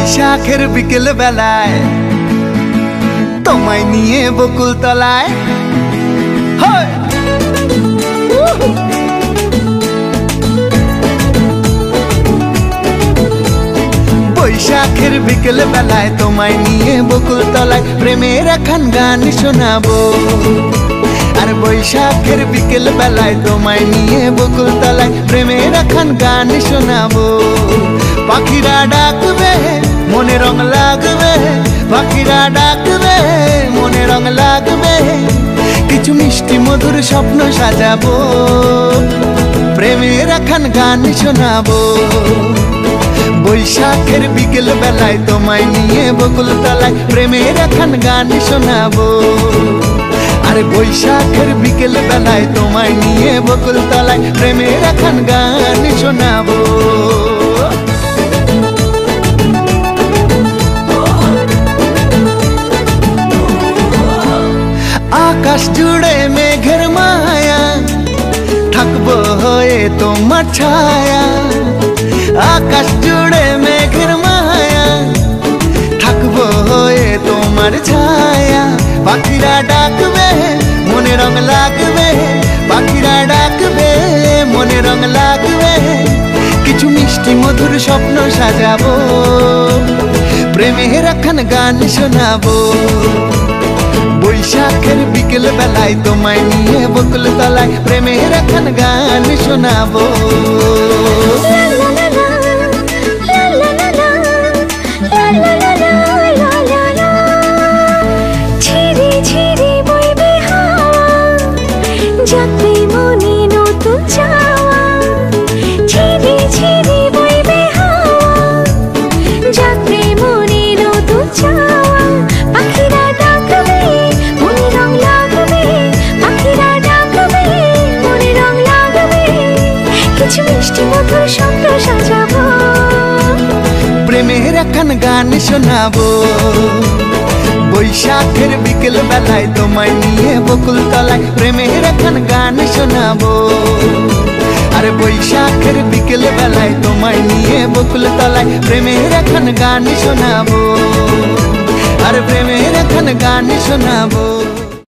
বৈশাখের বিকেল বেলায় তোমায় নিয়ে বকুল তলায় বৈশাখের বিকেল বেলায় তোমায় নিয়ে বকুল তলায় প্রেমের একখান গান শোনাবো। আর বৈশাখের বিকেল বেলায় তোমায় নিয়ে বকুল তলায় প্রেমের একখান গান শোনাবো। পাখিরা ডাকবে মনে রং লাগবে, পাখিরা ডাকবে মনে রং লাগবে, কিছু মিষ্টি মধুর স্বপ্ন সাজাবো, প্রেমের একখান গান শোনাবো। বৈশাখের বিকেল বেলায় তোমায় নিয়ে বকুল তলায় প্রেমের একখান গান শোনাবো। আরে বৈশাখের বিকেল বেলায় তোমায় নিয়ে বকুল তলায় প্রেমের একখান গান শোনাবো। আকাশ জুড়ে মেঘের মায়া, থাকবো হয়ে তোমার ছায়া। আকাশ জুড়ে মেঘের মায়া, থাকবো হয়ে তোমার ছায়া। পাখিরা ডাকবে মনে রং লাগবে, পাখিরা ডাকবে মনে রং লাগবে, কিছু মিষ্টি মধুর স্বপ্ন সাজাবো, প্রেমের একখান গান শোনাবো। বৈশাখের বিকেল বেলায় তোমায় নিয়ে বকুল তলায় প্রেমের একখান গান শোনাবো। প্রেমের একখান গান শোনাবো। বৈশাখের বিকেল বেলায় তোমায় নিয়ে বকুল তলায় প্রেমের একখান গান শোনাবো। আর বৈশাখের বিকেল বেলায় তোমায় নিয়ে বকুল তলায় প্রেমের একখান গান শোনাবো। আর প্রেমের একখান গান শোনাবো।